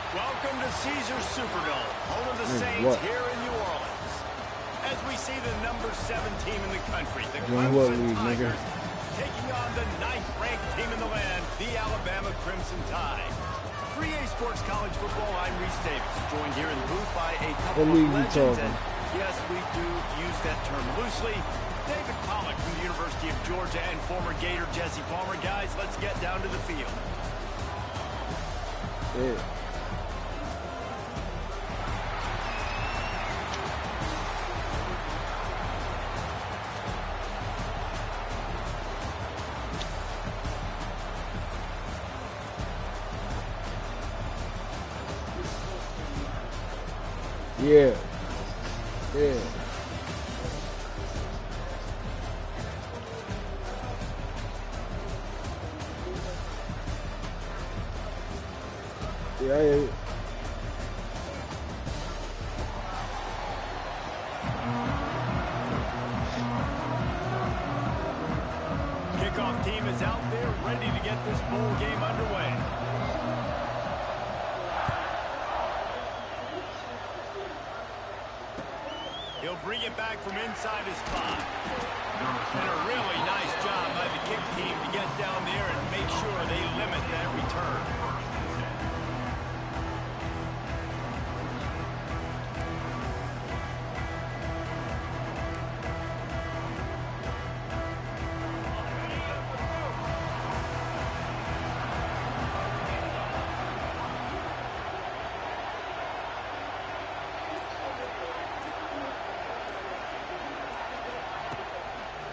Welcome to Caesars Superdome, home of the Saints here in New Orleans. As we see the number 7 team in the country, the Clemson Tigers, taking on the 9th-ranked team in the land, the Alabama Crimson Tide. 3A Sports College Football, I'm Reese Davis, joined here in the booth by a couple of legends, and yes, we do use that term loosely. David Pollock from the University of Georgia and former Gator Jesse Palmer. Guys, let's get down to the field. Yeah. Yeah. Yeah. Yeah. Kickoff team is out there ready to get this bowl game underway. He'll bring it back from inside his spot. And a really nice job by the kick team to get down there and make sure they limit that return.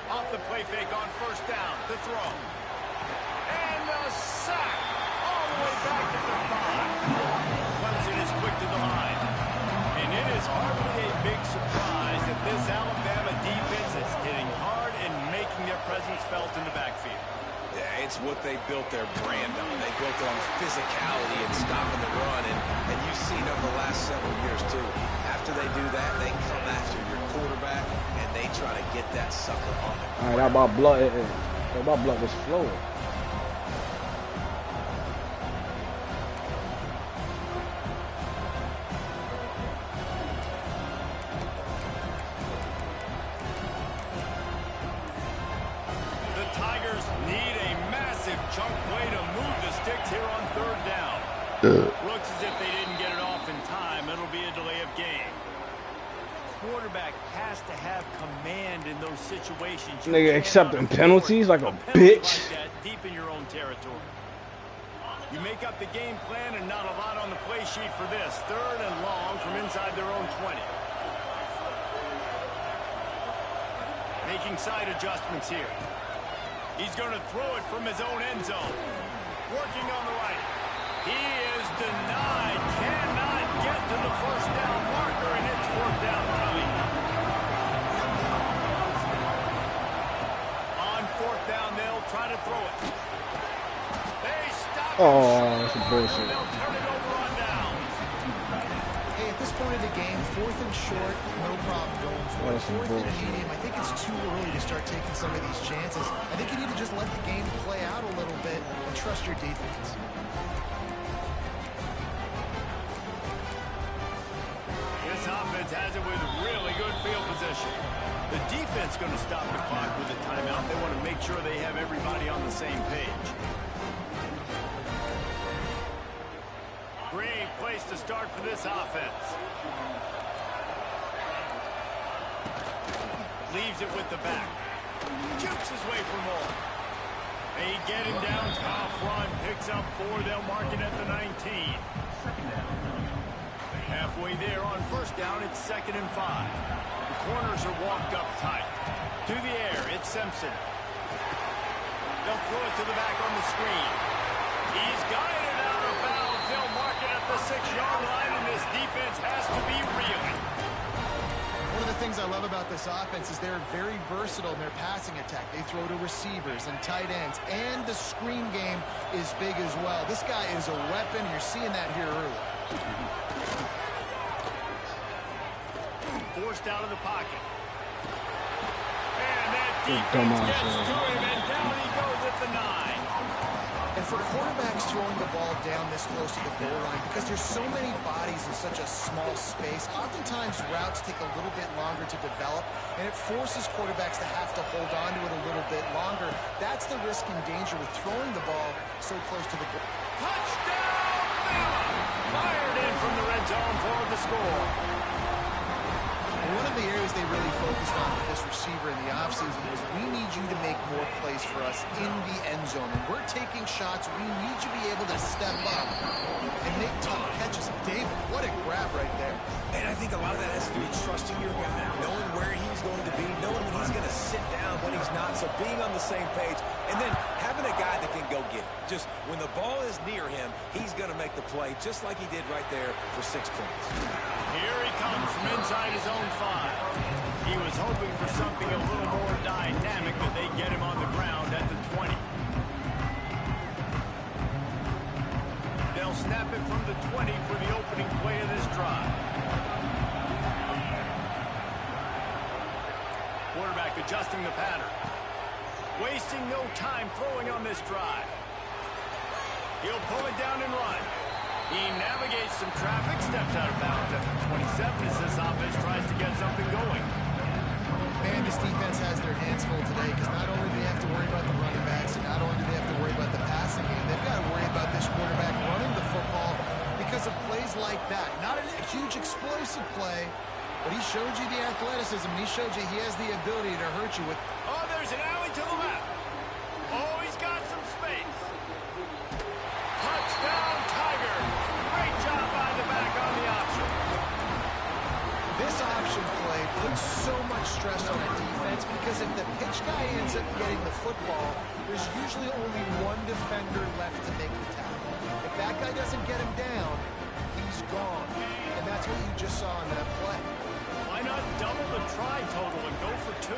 Off the play fake on first down, the throw. And the sack all the way back to the 5. Clemson is quick to the line. And it is hardly a big surprise that this Alabama defense is hitting hard and making their presence felt in the backfield. Yeah, it's what they built their brand on. They built it on physicality and stopping the run. And you've seen over the last several years, too. After they do that, they come after your quarterback, and they try to get that sucker on the ground. All right, my blood was flowing. The Tigers need a massive chunk play to move the sticks here on third down. Looks as if they didn't get it off in time. It'll be a delay of game. Quarterback has to have command in those situations. Nigga accepting penalties like a bitch. Like that, deep in your own territory. You make up the game plan and not a lot on the play sheet for this. Third and long from inside their own 20. Making side adjustments here. He's going to throw it from his own end zone. Working on the right. He is denied. Cannot get to the first down marker, and it's fourth down coming. On fourth down, they'll try to throw it. They stop. Oh, that's a bullshit. They'll turn it over on downs. Hey, at this point of the game, fourth and short, no problem going for it. Fourth and medium, I think it's too early to start taking some of these chances. I think you need to just let the game play out a little bit and trust your defense. This offense has it with really good field position. The defense going to stop the clock with a timeout. They want to make sure they have everybody on the same page. Great place to start for this offense. Leaves it with the back. Jukes his way for more. They get him down top run. Picks up 4. They'll mark it at the 19. Halfway there on first down, it's 2nd and 5. The corners are walked up tight. To the air, it's Simpson. They'll throw it to the back on the screen. He's got it out of bounds. They'll mark it at the 6-yard line, and this defense has to be reeling. One of of the things I love about this offense is they're very versatile in their passing attack. They throw to receivers and tight ends, and the screen game is big as well. This guy is a weapon. You're seeing that here early. Forced out of the pocket. And that defense gets to him, and down he goes at the 9. And for quarterbacks throwing the ball down this close to the goal line, because there's so many bodies in such a small space, oftentimes routes take a little bit longer to develop, and it forces quarterbacks to have to hold on to it a little bit longer. That's the risk and danger with throwing the ball so close to the goal. Touchdown, Bama! Fired in from the red zone for the score. And one of the areas they really focused on with this receiver in the offseason was we need you to make more plays for us in the end zone. When we're taking shots, we need you to be able to step up and make tough catches. David, what a grab right there. And I think a lot of that has to do with trusting your guy, knowing where he's going to be, knowing when he's going to sit down, when he's not. So being on the same page, and then having a guy that can go get it. Just when the ball is near him, he's going to make the play, just like he did right there for 6 points. Here he comes from inside his own 5. He was hoping for something a little more dynamic, but they get him on the ground at the 20. They'll snap it from the 20 for the opening play of this drive. Quarterback adjusting the pattern. Wasting no time throwing on this drive. He'll pull it down and run. He navigates some traffic, steps out of bounds at the 27 as this offense tries to get something going. Man, this defense has their hands full today because not only do they have to worry about the running backs and not only do they have to worry about the passing game, they've got to worry about this quarterback running the football because of plays like that. Not a huge explosive play, but he showed you the athleticism, and he showed you he has the ability to hurt you with... Oh, there's an alley to the left. Oh, he's got some space. Touchdown, Tiger. Great job by the back on the option. This option play puts so much stress on a defense because if the pitch guy ends up getting the football, there's usually only one defender left to make the tackle. If that guy doesn't get him down, he's gone. And that's what you just saw in that play. Why not double the try total and go for 2?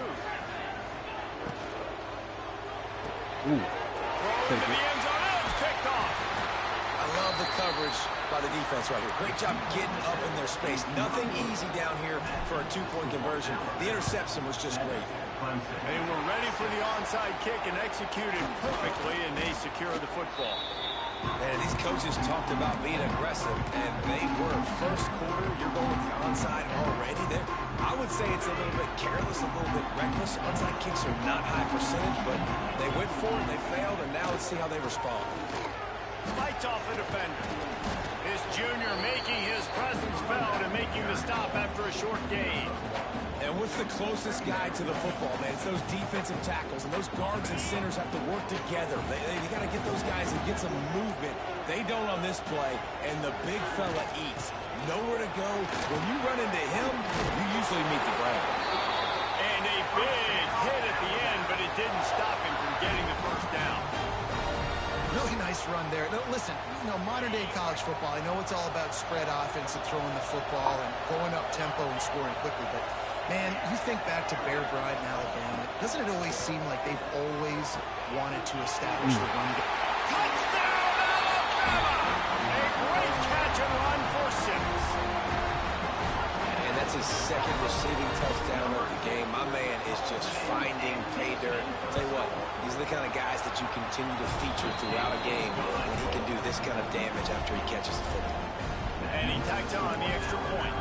Ooh. Throw into the end zone. It's picked off. I love the coverage by the defense right here. Great job getting up in their space. Nothing easy down here for a 2-point conversion. The interception was just great. They were ready for the onside kick and executed perfectly, and they secure the football. And these coaches talked about being aggressive, and they were. First quarter, you're going with the onside already there. I would say it's a little bit careless, a little bit reckless. Onside kicks are not high percentage, but they went for it, they failed, and now let's see how they respond. Fights off a defender. This junior making his presence felt and making the stop after a short gain. And what's the closest guy to the football, man? It's those defensive tackles, and those guards and centers have to work together. They got to get those guys and get some movement. They don't on this play, and the big fella eats. Nowhere to go. When you run into him, you usually meet the ground. And a big hit at the end, but it didn't stop him from getting the first down. Really nice run there. No, listen, modern-day college football, I know it's all about spread offense and throwing the football and going up tempo and scoring quickly, but, man, you think back to Bear Bryant in Alabama, doesn't it always seem like they've always wanted to establish the run game? Touchdown, Alabama! A great catch and run for 6. And that's his second receiving touchdown of the game. My man is just finding pay dirt. Tell you what, these are the kind of guys that you continue to feature throughout a game when he can do this kind of damage after he catches the football. And he tacks on the extra point.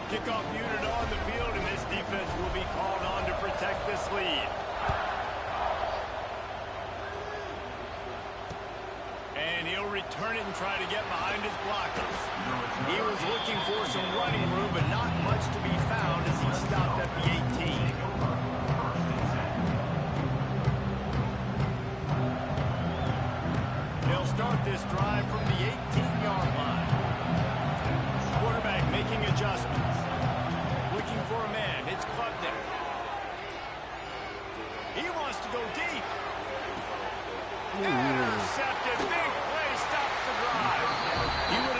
Kickoff unit on the field, and this defense will be called on to protect this lead. And he'll return it and try to get behind his blockers. He was looking for some running room, but not much to be found as he stopped at the 18. They'll start this drive from the 18-yard line. Quarterback making adjustments. Looking for a man. It's Klubnik. He wants to go deep. Intercepted. Big play stops the drive. He would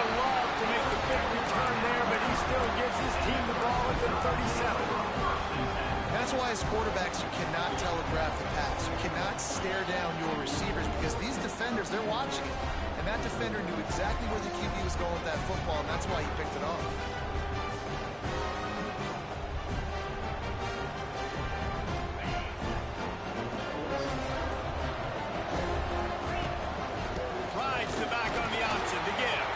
why as quarterbacks you cannot telegraph the pass. You cannot stare down your receivers because these defenders, they're watching it. And that defender knew exactly where the QB was going with that football, and that's why he picked it off. Rides the back on the option to give.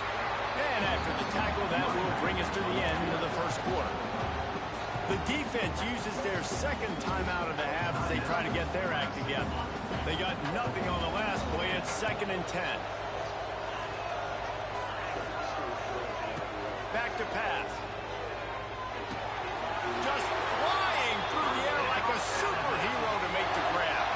And after the tackle, that will bring us to the end of the first quarter. The defense uses their second timeout of the half as they try to get their act together. They got nothing on the last play. It's 2nd and 10. Back to pass. Just flying through the air like a superhero to make the grab.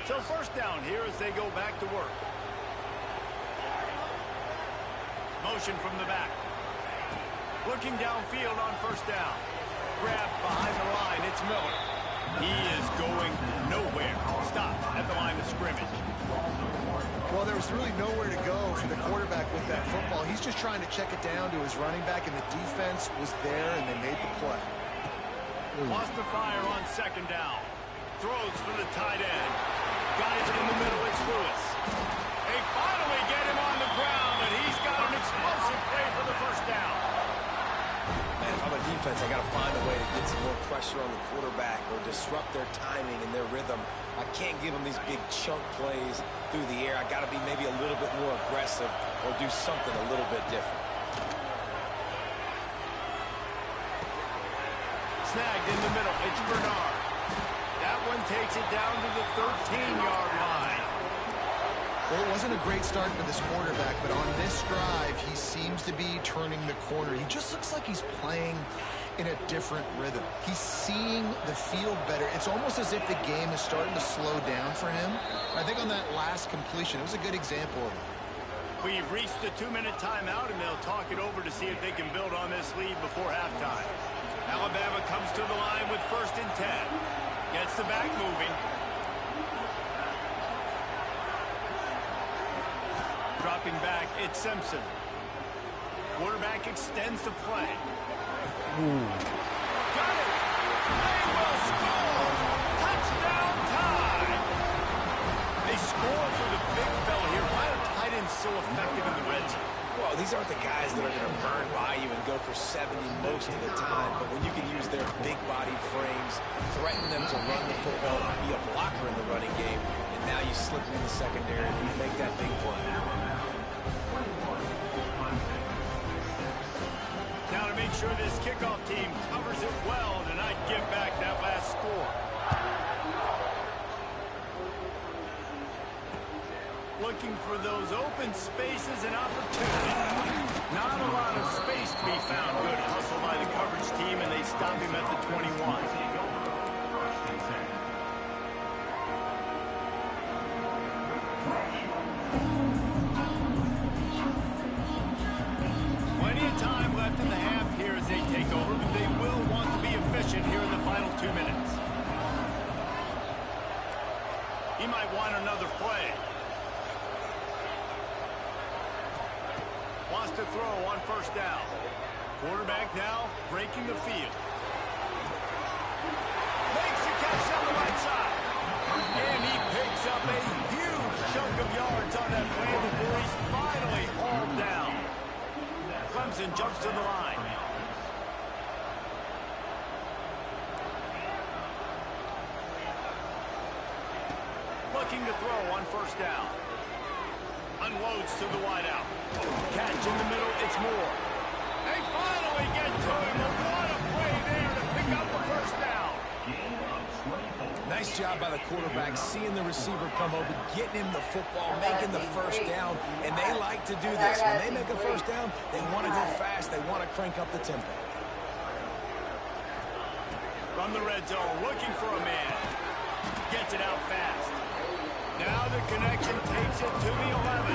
So first down here as they go back to work. Motion from the back. Looking downfield on first down. Grab behind the line. It's Miller. He is going nowhere. Stop at the line of scrimmage. Well, there was really nowhere to go for the quarterback with that football. He's just trying to check it down to his running back, and the defense was there, and they made the play. Lost the fire on 2nd down. Throws for the tight end. Got it in the middle. It's Lewis. They finally get him on the ground, and he's got an explosive play for the first down. Man, if I'm a defense, I got to find a way to get some more pressure on the quarterback or disrupt their timing and their rhythm. I can't give them these big chunk plays through the air. I got to be maybe a little bit more aggressive or do something a little bit different. Snagged in the middle. It's Bernard. That one takes it down to the 13-yard line. Well, it wasn't a great start for this quarterback, but on this drive, he seems to be turning the corner. He just looks like he's playing in a different rhythm. He's seeing the field better. It's almost as if the game is starting to slow down for him. I think on that last completion, it was a good example of it. We've reached the 2-minute timeout, and they'll talk it over to see if they can build on this lead before halftime. Alabama comes to the line with 1st and 10. Gets the back moving. Dropping back, it's Simpson. Quarterback extends the play. Got it! They will score! Touchdown time! They score for the big fella here. Why are tight ends so effective in the red zone? Well, these aren't the guys that are going to burn by you and go for 70 most of the time, but when you can use their big-bodied frames, threaten them to run the football, be a blocker in the running game, and now you slip them in the secondary and you make that big play. Now to make sure this kickoff team covers it well tonight, give back that last score. Looking for those open spaces and opportunities. Not a lot of space to be found. Good hustle by the coverage team, and they stop him at the 21. Plenty of time left in the half here as they take over, but they will want to be efficient here in the final 2 minutes. He might want another play. Wants to throw on first down. Quarterback now breaking the field. Makes the catch on the right side. And he picks up a huge chunk of yards on that play before he's finally hauled down. Clemson jumps to the line. Looking to throw on first down. Unloads to the wideout. Catch in the middle, it's Moore. They finally get to him. What a play there to pick up the first down. Nice job by the quarterback, seeing the receiver come over, getting him the football, making the first down, and they like to do this. When they make a first down, they want to go fast, they want to crank up the tempo. From the red zone, looking for a man. Gets it out fast. Now the connection takes it to the 11.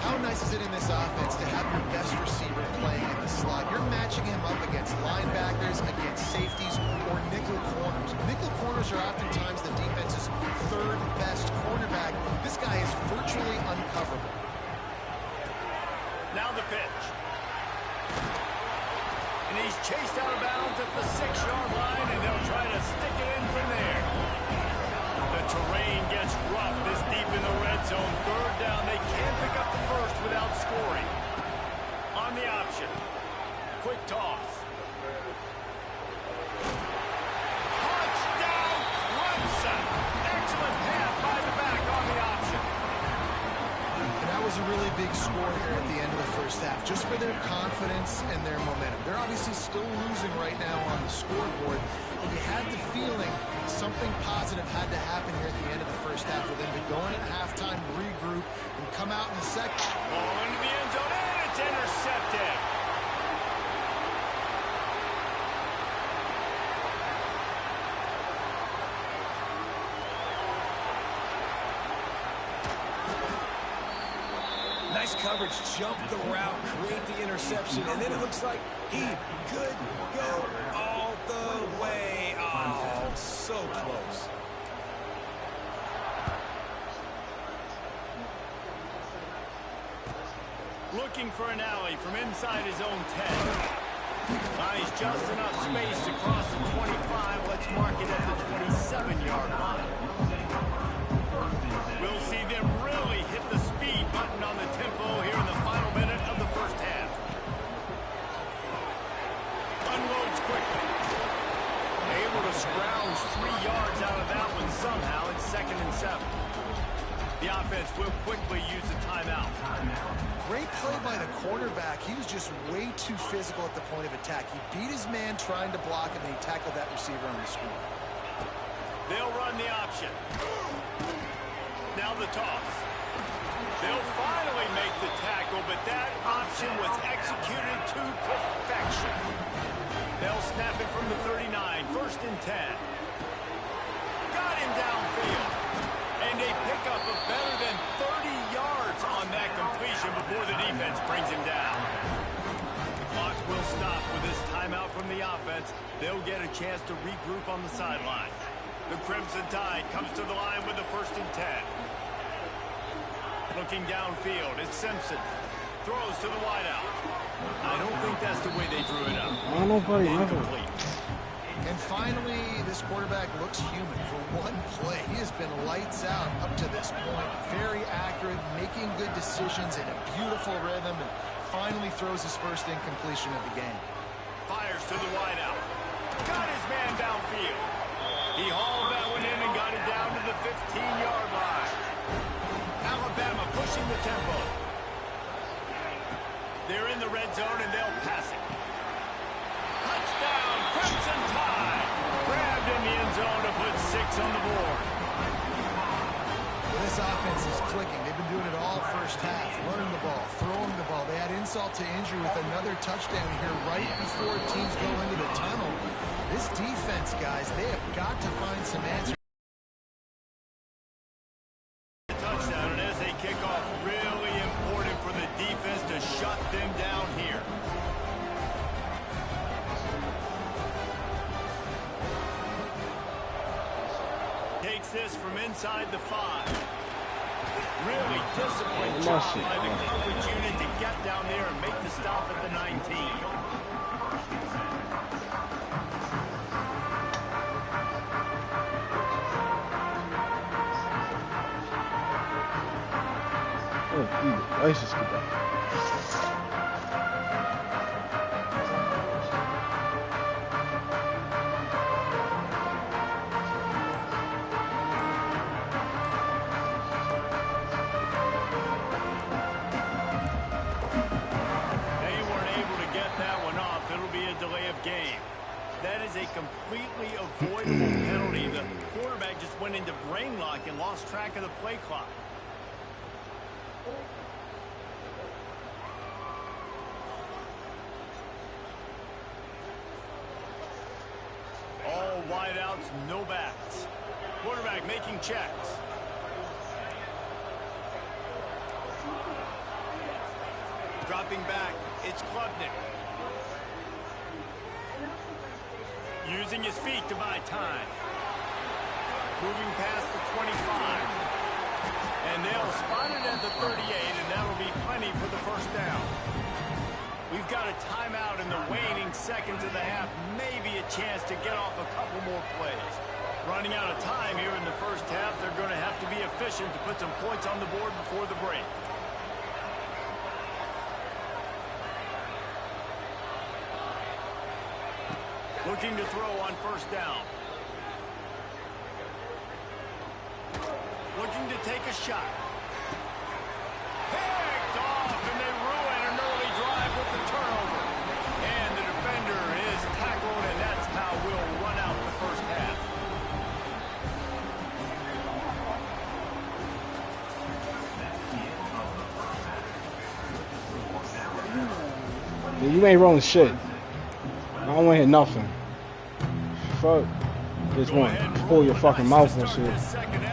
How nice is it in this offense to have your best receiver playing in the slot? You're matching him up against linebackers, against safeties, or nickel corners. Nickel corners are oftentimes the at the 6-yard line, and they'll try to stick it in from there. The terrain gets rough this deep in the red zone. Third down, they can't pick up the first without scoring. On the option, quick toss. Touchdown, Clemson! Excellent pass by the back on the option. And that was a really big score here at the end of the first half, just for their confidence and their momentum. They're obviously still losing right now on the scoreboard, but you had the feeling something positive had to happen here at the end of the first half for them to go in at halftime, regroup, and come out in the second. Ball into the end zone, and it's intercepted. Nice coverage, jump the route, create the interception, and then it looks like he could go all the way. Oh, so close. Looking for an alley from inside his own 10. Nice, just enough space to cross the 25. Let's mark it at the 27-yard line. We'll see them really hit the speed button on the tempo here in the final minute of the first half. Unloads quickly. Able to scrounge 3 yards out of that one somehow. It's 2nd and 7. The offense will quickly use a timeout. Great play by the quarterback. He was just way too physical at the point of attack. He beat his man trying to block him, and he tackled that receiver on the screen. They'll run the option. Now the toss. They'll finally make the tackle, but that option was executed to perfection. They'll snap it from the 39, 1st and 10. Got him downfield. And they pick up a better than 30 yards on that completion before the defense brings him down. The clock will stop with this timeout from the offense. They'll get a chance to regroup on the sideline. The Crimson Tide comes to the line with the 1st and 10. Looking downfield, it's Simpson. Throws to the wideout. I don't think that's the way they drew it up. Incomplete. And finally, this quarterback looks human for one play. He has been lights out up to this point. Very accurate, making good decisions in a beautiful rhythm, and finally throws his first incompletion of the game. Fires to the wideout. Got his man downfield. He hauled that one in and got it down to the 15-yard line. Alabama pushing the tempo. They're in the red zone, and they'll pass it. Touchdown, Crimson Tide. Grabbed in the end zone to put 6 on the board. Well, this offense is clicking. They've been doing it all first half. Running the ball, throwing the ball. They had insult to injury with another touchdown here right before teams go into the tunnel. This defense, guys, they have got to find some answers. Touchdown, and as they kick off, really important for the defense to shut them down here. Takes this from inside the 5. Really disciplined job by the coverage unit to get down there and make the stop at the 19. Oh, I just get that. That is a completely avoidable penalty. The quarterback just went into brain lock and lost track of the play clock. All wideouts, no backs. Quarterback making checks. Dropping back, it's Klubnik. Using his feet to buy time. Moving past the 25. And they'll spot it at the 38, and that'll be plenty for the first down. We've got a timeout in the waning seconds of the half. Maybe a chance to get off a couple more plays. Running out of time here in the first half. They're going to have to be efficient to put some points on the board before the break. Looking to throw on first down. Looking to take a shot. Picked off, and they ruin an early drive with the turnover. And the defender is tackled, and that's how we'll run out the first half. Yeah, you ain't rolling shit. I don't want to hear nothing. Fuck. Just want to pull your fucking mouth and shit.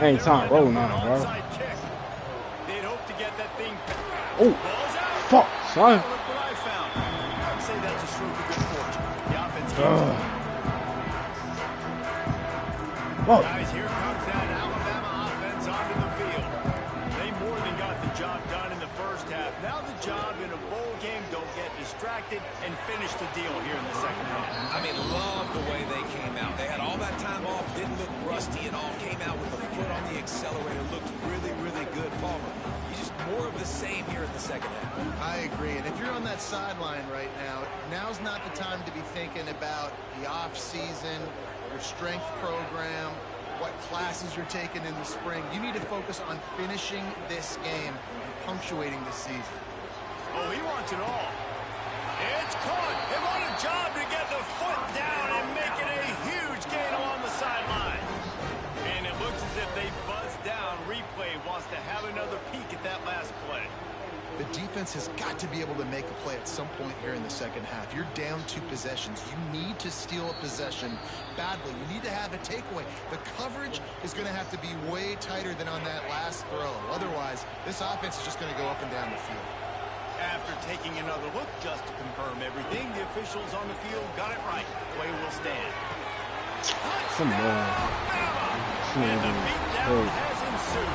Ain't time rolling on it, bro. Oh, fuck, son. Whoa. Guys, here comes that Alabama offense onto the field. They more than got the job done in the first half. Now the job in a bowl game, don't get distracted and finish the deal here in the second half. I mean, love the way they came out. They had all that time off, didn't look rusty, and all came out with a foot on the accelerator. Looked really, really good. Palmer, you just more of the same here in the second half. I agree. And if you're on that sideline right now, now's not the time to be thinking about the off season, your strength program, what classes you're taking in the spring. You need to focus on finishing this game and punctuating this season. Oh, he wants it all. It's caught. They want a job to get the foot down and make it a huge gain along the sideline. And it looks as if they buzzed down. Replay wants to have another peek at that last play. The defense has got to be able to make a play at some point here in the second half. You're down 2 possessions. You need to steal a possession badly. You need to have a takeaway. The coverage is going to have to be way tighter than on that last throw. Otherwise, this offense is just going to go up and down the field. After taking another look just to confirm everything, the officials on the field got it right. Play will stand. Come on. And the beatdown has ensued.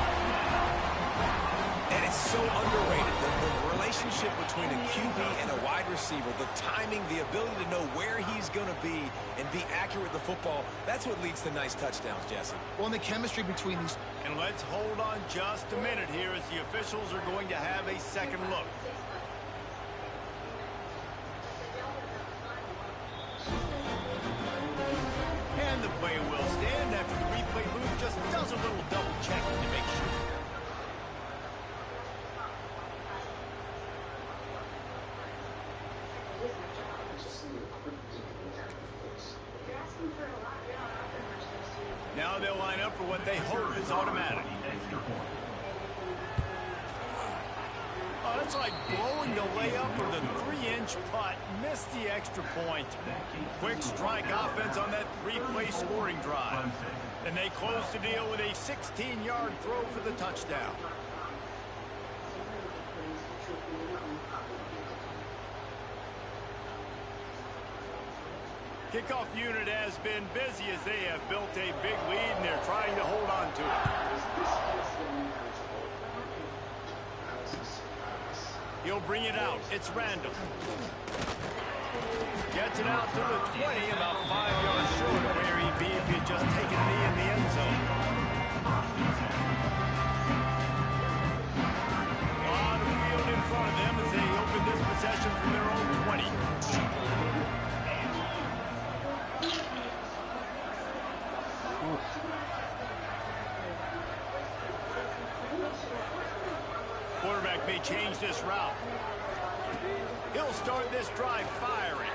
And it's so underrated. The relationship between a QB and a wide receiver, the timing, the ability to know where he's going to be and be accurate with the football, that's what leads to nice touchdowns, Jesse. Well, and the chemistry between these... And let's hold on just a minute here as the officials are going to have a second look. And the play will stand after the replay booth just does a little double checking to make sure. Now they'll line up for what they hope is automatic. Oh, that's like blowing the layup or the 3-inch putt. Missed the extra point. Quick strike offense on that 3-play scoring drive. And they close the deal with a 16-yard throw for the touchdown. Kickoff unit has been busy as they have built a big lead and they're trying to hold on to it. He'll bring it out. It's Randall. Gets it out to the 20, about 5 yards short of where he'd be if he'd just taken a knee in the end zone. A lot of field in front of them as they open this possession from their own 20. Quarterback may change this route. He'll start this drive firing.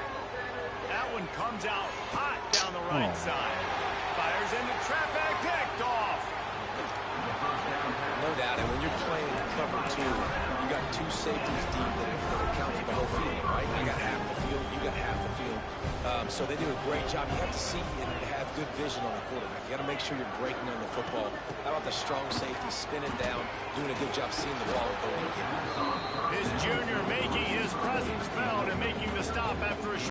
That one comes out hot down the right side. Fires into traffic, picked off. No doubt, and when you're playing cover 2, you got 2 safeties deep that account for the whole field, right? I got half the field, you got half the field. So they do a great job. You have to see and have good vision on the quarterback. You got to make sure you're breaking on the football. How about the strong safety spinning down, doing a good job seeing the ball going in. His junior making his presence felt and making the stop after a